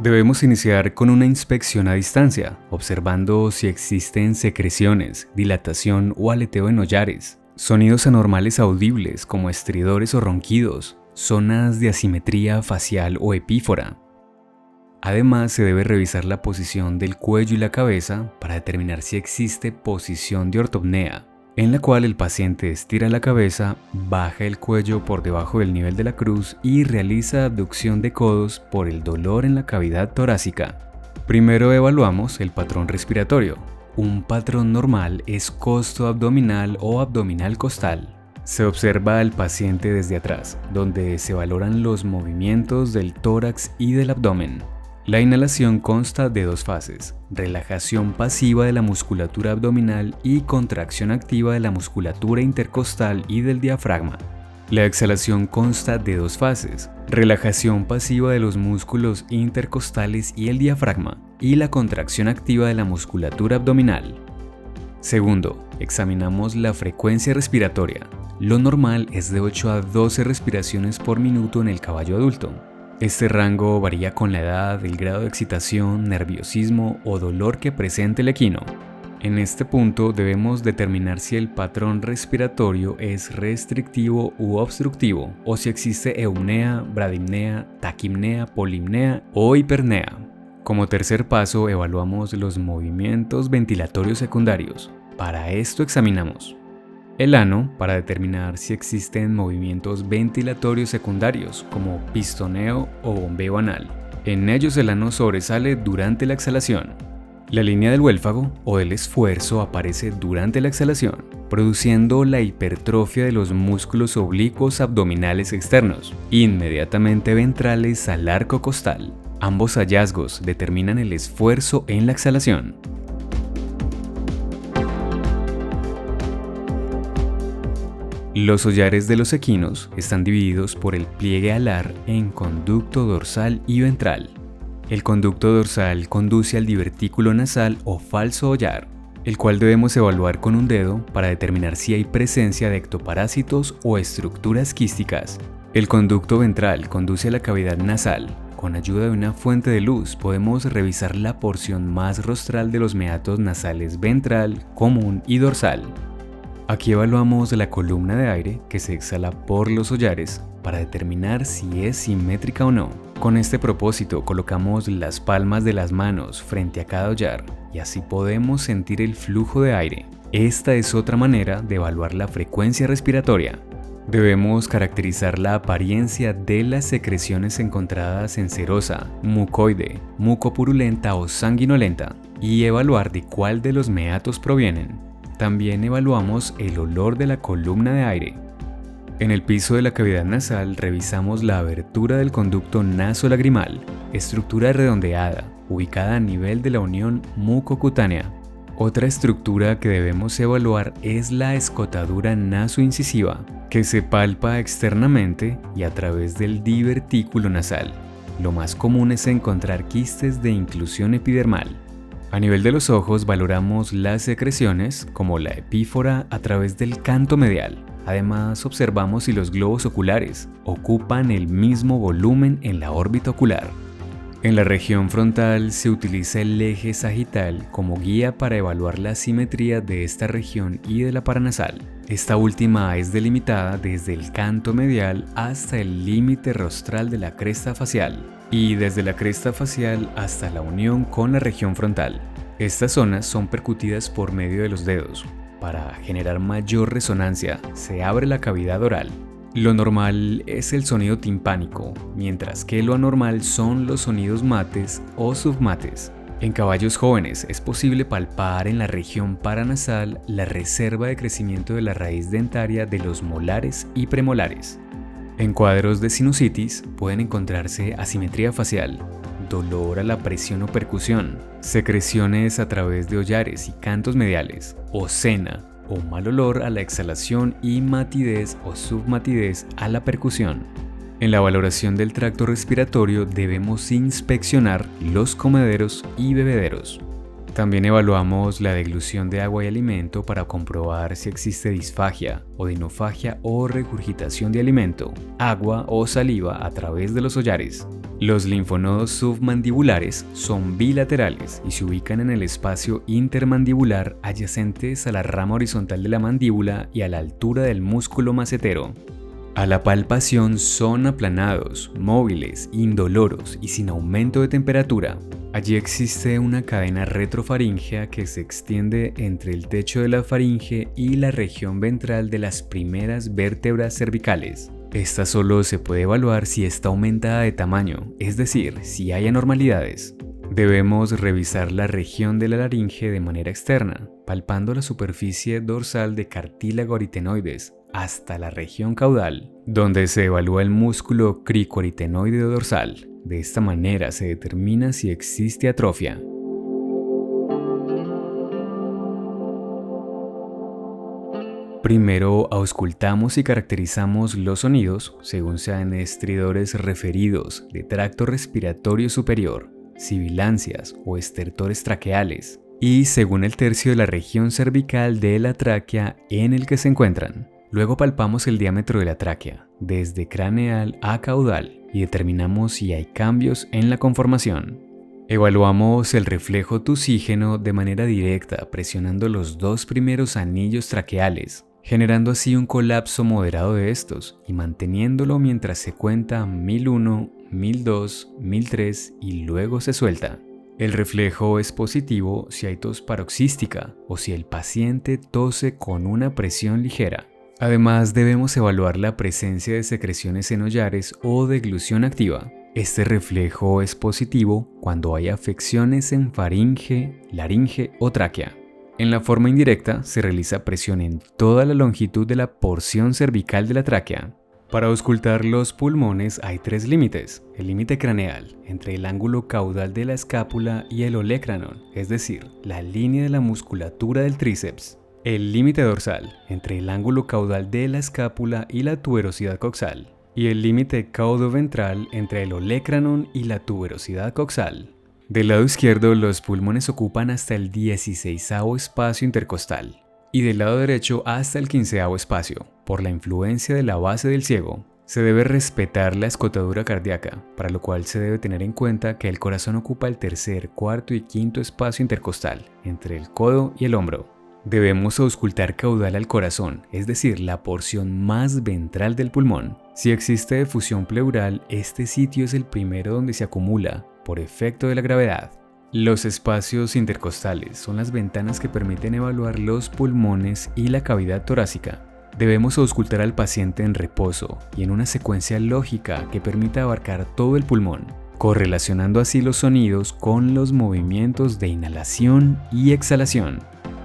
Debemos iniciar con una inspección a distancia, observando si existen secreciones, dilatación o aleteo en hollares, sonidos anormales audibles como estridores o ronquidos, zonas de asimetría facial o epífora. Además, se debe revisar la posición del cuello y la cabeza para determinar si existe posición de ortopnea, en la cual el paciente estira la cabeza, baja el cuello por debajo del nivel de la cruz y realiza abducción de codos por el dolor en la cavidad torácica. Primero evaluamos el patrón respiratorio. Un patrón normal es costo abdominal o abdominal costal. Se observa al paciente desde atrás, donde se valoran los movimientos del tórax y del abdomen. La inhalación consta de dos fases: relajación pasiva de la musculatura abdominal y contracción activa de la musculatura intercostal y del diafragma. La exhalación consta de dos fases: relajación pasiva de los músculos intercostales y el diafragma, y la contracción activa de la musculatura abdominal. Segundo, examinamos la frecuencia respiratoria. Lo normal es de 8 a 12 respiraciones por minuto en el caballo adulto. Este rango varía con la edad, el grado de excitación, nerviosismo o dolor que presente el equino. En este punto debemos determinar si el patrón respiratorio es restrictivo u obstructivo, o si existe eumnea, bradipnea, taquipnea, polipnea o hipernea. Como tercer paso, evaluamos los movimientos ventilatorios secundarios. Para esto examinamos el ano para determinar si existen movimientos ventilatorios secundarios como pistoneo o bombeo anal. En ellos el ano sobresale durante la exhalación. La línea del huélfago o del esfuerzo aparece durante la exhalación, produciendo la hipertrofia de los músculos oblicuos abdominales externos, inmediatamente ventrales al arco costal. Ambos hallazgos determinan el esfuerzo en la exhalación. Los hollares de los equinos están divididos por el pliegue alar en conducto dorsal y ventral. El conducto dorsal conduce al divertículo nasal o falso hollar, el cual debemos evaluar con un dedo para determinar si hay presencia de ectoparásitos o estructuras quísticas. El conducto ventral conduce a la cavidad nasal. Con ayuda de una fuente de luz podemos revisar la porción más rostral de los meatos nasales ventral, común y dorsal. Aquí evaluamos la columna de aire que se exhala por los hollares para determinar si es simétrica o no. Con este propósito colocamos las palmas de las manos frente a cada hollar y así podemos sentir el flujo de aire. Esta es otra manera de evaluar la frecuencia respiratoria. Debemos caracterizar la apariencia de las secreciones encontradas en serosa, mucoide, mucopurulenta o sanguinolenta y evaluar de cuál de los meatos provienen. También evaluamos el olor de la columna de aire. En el piso de la cavidad nasal revisamos la abertura del conducto nasolagrimal, estructura redondeada, ubicada a nivel de la unión mucocutánea. Otra estructura que debemos evaluar es la escotadura nasoincisiva, que se palpa externamente y a través del divertículo nasal. Lo más común es encontrar quistes de inclusión epidermal. A nivel de los ojos valoramos las secreciones, como la epífora, a través del canto medial. Además, observamos si los globos oculares ocupan el mismo volumen en la órbita ocular. En la región frontal se utiliza el eje sagital como guía para evaluar la simetría de esta región y de la paranasal. Esta última es delimitada desde el canto medial hasta el límite rostral de la cresta facial y desde la cresta facial hasta la unión con la región frontal. Estas zonas son percutidas por medio de los dedos. Para generar mayor resonancia, se abre la cavidad oral. Lo normal es el sonido timpánico, mientras que lo anormal son los sonidos mates o submates. En caballos jóvenes es posible palpar en la región paranasal la reserva de crecimiento de la raíz dentaria de los molares y premolares. En cuadros de sinusitis pueden encontrarse asimetría facial, dolor a la presión o percusión, secreciones a través de hollares y cantos mediales, o cena, o mal olor a la exhalación y matidez o submatidez a la percusión. En la valoración del tracto respiratorio debemos inspeccionar los comederos y bebederos. También evaluamos la deglución de agua y alimento para comprobar si existe disfagia, odinofagia o regurgitación de alimento, agua o saliva a través de los hollares. Los linfonodos submandibulares son bilaterales y se ubican en el espacio intermandibular adyacentes a la rama horizontal de la mandíbula y a la altura del músculo macetero. A la palpación son aplanados, móviles, indoloros y sin aumento de temperatura. Allí existe una cadena retrofaríngea que se extiende entre el techo de la faringe y la región ventral de las primeras vértebras cervicales. Esta solo se puede evaluar si está aumentada de tamaño, es decir, si hay anormalidades. Debemos revisar la región de la laringe de manera externa, palpando la superficie dorsal de cartílago aritenoides hasta la región caudal, donde se evalúa el músculo cricoaritenoide dorsal. De esta manera se determina si existe atrofia. Primero auscultamos y caracterizamos los sonidos según sean estridores referidos de tracto respiratorio superior, sibilancias o estertores traqueales, y según el tercio de la región cervical de la tráquea en el que se encuentran. Luego palpamos el diámetro de la tráquea, desde craneal a caudal, y determinamos si hay cambios en la conformación. Evaluamos el reflejo tusígeno de manera directa presionando los dos primeros anillos traqueales, generando así un colapso moderado de estos y manteniéndolo mientras se cuenta 1001, 1002, 1003 y luego se suelta. El reflejo es positivo si hay tos paroxística o si el paciente tose con una presión ligera. Además, debemos evaluar la presencia de secreciones en hollares o deglución activa. Este reflejo es positivo cuando hay afecciones en faringe, laringe o tráquea. En la forma indirecta, se realiza presión en toda la longitud de la porción cervical de la tráquea. Para auscultar los pulmones hay tres límites. El límite craneal, entre el ángulo caudal de la escápula y el olecranon, es decir, la línea de la musculatura del tríceps. El límite dorsal, entre el ángulo caudal de la escápula y la tuberosidad coxal. Y el límite caudoventral entre el olecranon y la tuberosidad coxal. Del lado izquierdo, los pulmones ocupan hasta el 16º espacio intercostal y del lado derecho hasta el 15º espacio. Por la influencia de la base del ciego, se debe respetar la escotadura cardíaca, para lo cual se debe tener en cuenta que el corazón ocupa el tercer, cuarto y quinto espacio intercostal, entre el codo y el hombro. Debemos auscultar caudal al corazón, es decir, la porción más ventral del pulmón. Si existe efusión pleural, este sitio es el primero donde se acumula, por efecto de la gravedad. Los espacios intercostales son las ventanas que permiten evaluar los pulmones y la cavidad torácica. Debemos auscultar al paciente en reposo y en una secuencia lógica que permita abarcar todo el pulmón, correlacionando así los sonidos con los movimientos de inhalación y exhalación.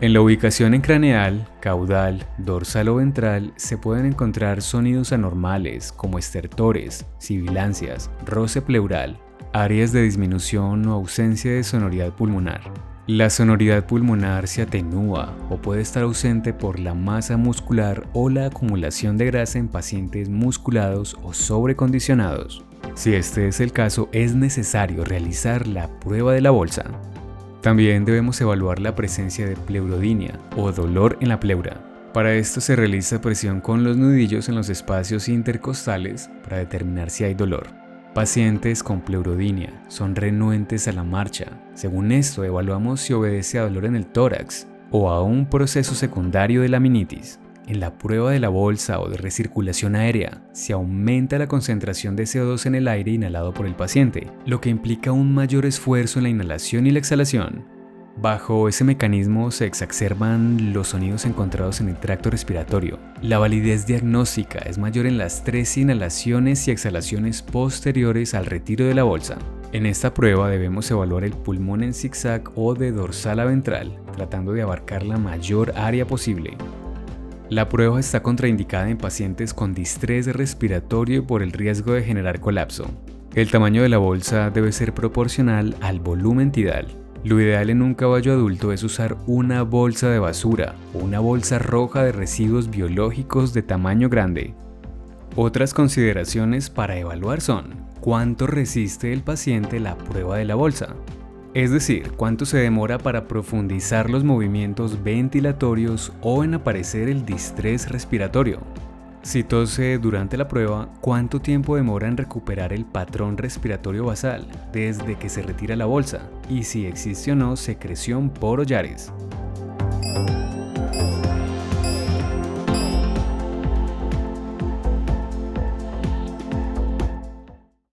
En la ubicación en craneal, caudal, dorsal o ventral se pueden encontrar sonidos anormales como estertores, sibilancias, roce pleural, áreas de disminución o ausencia de sonoridad pulmonar. La sonoridad pulmonar se atenúa o puede estar ausente por la masa muscular o la acumulación de grasa en pacientes musculados o sobrecondicionados. Si este es el caso, es necesario realizar la prueba de la bolsa. También debemos evaluar la presencia de pleurodinia o dolor en la pleura. Para esto se realiza presión con los nudillos en los espacios intercostales para determinar si hay dolor. Pacientes con pleurodinia son renuentes a la marcha. Según esto, evaluamos si obedece a dolor en el tórax o a un proceso secundario de laminitis. En la prueba de la bolsa o de recirculación aérea, se aumenta la concentración de CO2 en el aire inhalado por el paciente, lo que implica un mayor esfuerzo en la inhalación y la exhalación. Bajo ese mecanismo se exacerban los sonidos encontrados en el tracto respiratorio. La validez diagnóstica es mayor en las 3 inhalaciones y exhalaciones posteriores al retiro de la bolsa. En esta prueba debemos evaluar el pulmón en zigzag o de dorsal a ventral, tratando de abarcar la mayor área posible. La prueba está contraindicada en pacientes con distrés respiratorio por el riesgo de generar colapso. El tamaño de la bolsa debe ser proporcional al volumen tidal. Lo ideal en un caballo adulto es usar una bolsa de basura o una bolsa roja de residuos biológicos de tamaño grande. Otras consideraciones para evaluar son: ¿cuánto resiste el paciente la prueba de la bolsa? Es decir, cuánto se demora para profundizar los movimientos ventilatorios o en aparecer el distrés respiratorio. Si tose durante la prueba, ¿cuánto tiempo demora en recuperar el patrón respiratorio basal desde que se retira la bolsa? Y si existe o no secreción por hollares.